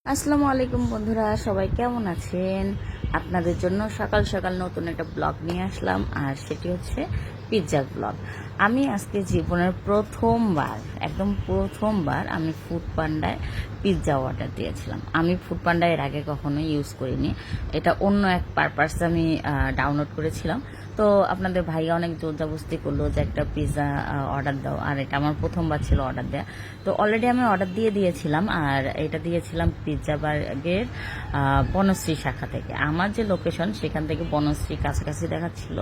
আসসালামু আলাইকুম বন্ধুরা, সবাই কেমন আছেন? আপনাদের জন্য সকাল সকাল নতুন একটা ব্লগ নিয়ে আসলাম, আর সেটি হচ্ছে পিৎজার ব্লগ। আমি আজকে জীবনের প্রথমবার আমি ফুড পান্ডায় পিৎজা অর্ডার দিয়েছিলাম। আমি ফুড পান্ডা এর আগে কখনো ইউজ করিনি, এটা অন্য এক পারপাসে আমি ডাউনলোড করেছিলাম। তো আপনাদের ভাইয়া অনেক জোরজাবস্তি করলো যে একটা পিৎজা অর্ডার দাও, আর এটা আমার প্রথমবার ছিল অর্ডার দেওয়া। তো অলরেডি আমি অর্ডার দিয়ে দিয়েছিলাম, আর এটা দিয়েছিলাম পিৎজা বার্গের বনশ্রী শাখা থেকে। আমার যে লোকেশন সেখান থেকে বনশ্রী কাছাকাছি দেখাচ্ছিল,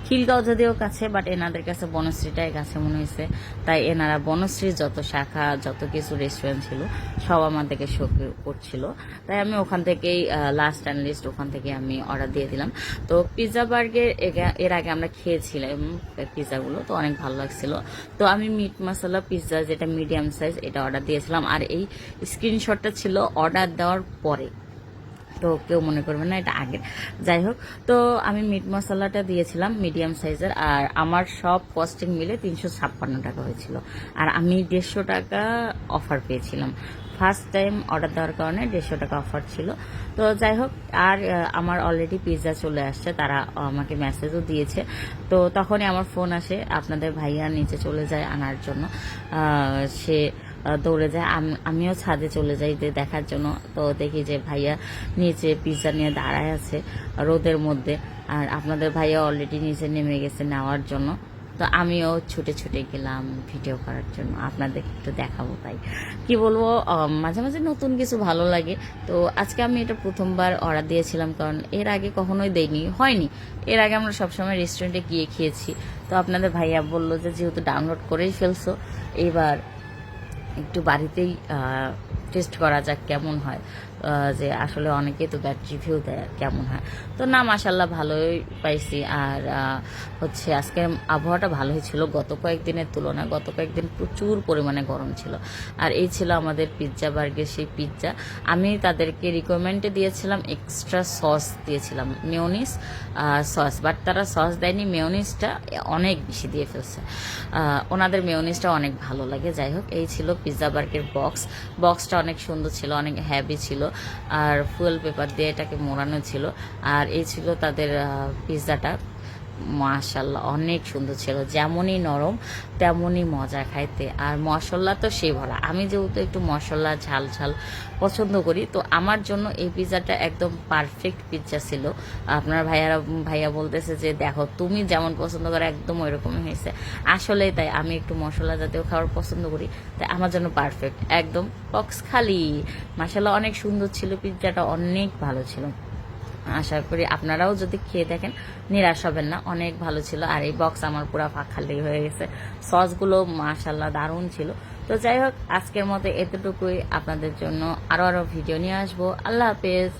খিলগাঁও যদিও কাছে, বাট এনাদের কাছে বনশ্রীটাই কাছে মনে হয়েছে। তাই এনারা বনশ্রীর যত শাখা, যত কিছু রেস্টুরেন্ট ছিল সব আমাদেরকে শো করছিল। তাই আমি ওখান থেকেই লাস্ট অ্যান্ড লিস্ট ওখান থেকে আমি অর্ডার দিয়ে দিলাম। তো পিৎজা বার্গের এর আগে আমরা খেয়েছিলাম পিৎজাগুলো, তো অনেক ভালো লাগছিল। তো আমি মিট মশলা পিৎজা যেটা মিডিয়াম সাইজ এটা অর্ডার দিয়েছিলাম, আর এই স্ক্রিনশটটা ছিল অর্ডার দেওয়ার পরে, তো কেউ মনে করবে না এটা আগের। যাই হোক, তো আমি মিট মশলাটা দিয়েছিলাম মিডিয়াম সাইজের, আর আমার সব কস্টিং মিলে 356 টাকা হয়েছিল, আর আমি 150 টাকা অফার পেয়েছিলাম। ফার্স্ট টাইম অর্ডার দেওয়ার কারণে 150 টাকা অফার ছিল। তো যাই হোক, আর আমার অলরেডি পিৎজা চলে আসছে, তারা আমাকে মেসেজও দিয়েছে। তো তখনই আমার ফোন আসে, আপনাদের ভাইয়া নিচে চলে যায় আনার জন্য। সে দৌড়ে যায়, আমিও ছাদে চলে যাই দেখার জন্য। তো দেখি যে ভাইয়া নিচে পিৎজা নিয়ে দাঁড়ায় আছে রোদের মধ্যে, আর আপনাদের ভাইয়া অলরেডি নিচে নেমে গেছে নেওয়ার জন্য। তো আমিও ছুটে ছুটে গেলাম ভিডিও করার জন্য, আপনাদের একটু দেখাবো। তাই কি বলবো, মাঝে মাঝে নতুন কিছু ভালো লাগে। তো আজকে আমি এটা প্রথমবার অর্ডার দিয়েছিলাম, কারণ এর আগে কখনোই হয়নি। এর আগে আমরা সবসময় রেস্টুরেন্টে গিয়ে খেয়েছি। তো আপনাদের ভাইয়া বললো যে যেহেতু ডাউনলোড করেই ফেলছো, এবার একটু বাড়িতেই টেস্ট করা যাক কেমন হয়, যে আসলে অনেকে তো ব্যাড রিভিউ দেয় কেমন হয়। তো না, মাশাল্লাহ ভালোই পাইছি। আর হচ্ছে আজকে আবহাওয়াটা ভালোই ছিল গত কয়েকদিনের তুলনায়। গত কয়েকদিন প্রচুর পরিমাণে গরম ছিল। আর এই ছিল আমাদের পিৎজা বার্গের সেই পিৎজা। আমি তাদেরকে রিকমেন্ডে দিয়েছিলাম, এক্সট্রা সস দিয়েছিলাম, মেয়োনিজ সস, বাট তারা সস দেয়নি, মেয়োনিজটা অনেক বেশি দিয়ে ফেলছে। ওনাদের মেয়োনিজটা অনেক ভালো লাগে। যাই হোক, এই ছিল পিৎজা বার্গের বক্সটা অনেক সুন্দর ছিল, অনেক হ্যাভি ছিল, আর ফুয়েল পেপার দিয়ে এটাকে মোড়ানো ছিল। আর এই ছিল তাদের পিৎজাটা, মাশাল্লাহ অনেক সুন্দর ছিল, যেমনই নরম তেমনই মজা খাইতে। আর মশলা তো সে ভরা, আমি যেহেতু একটু মশলা ঝাল ঝাল পছন্দ করি, তো আমার জন্য এই পিৎজাটা একদম পারফেক্ট পিৎজা ছিল। আপনার ভাইয়া বলতেছে যে দেখো তুমি যেমন পছন্দ করো একদম ওই রকমই হয়েছে। আসলে তাই, আমি একটু মশলা জাতীয় খাবার পছন্দ করি, তাই আমার জন্য পারফেক্ট একদম। বক্স খালি, মাশাল্লাহ অনেক সুন্দর ছিল, পিৎজাটা অনেক ভালো ছিল। আশা করি আপনারাও যদি খেয়ে দেখেন নিরাশ হবেন না, অনেক ভালো ছিল। আর এই বক্স আমার পুরো খালি হয়ে গেছে, সসগুলো মাশাল্লাহ দারুণ ছিল। তো যাই হোক, আজকের মতো এতটুকুই। আপনাদের জন্য আরো ভিডিও নিয়ে আসবো। আল্লাহ হাফেজ।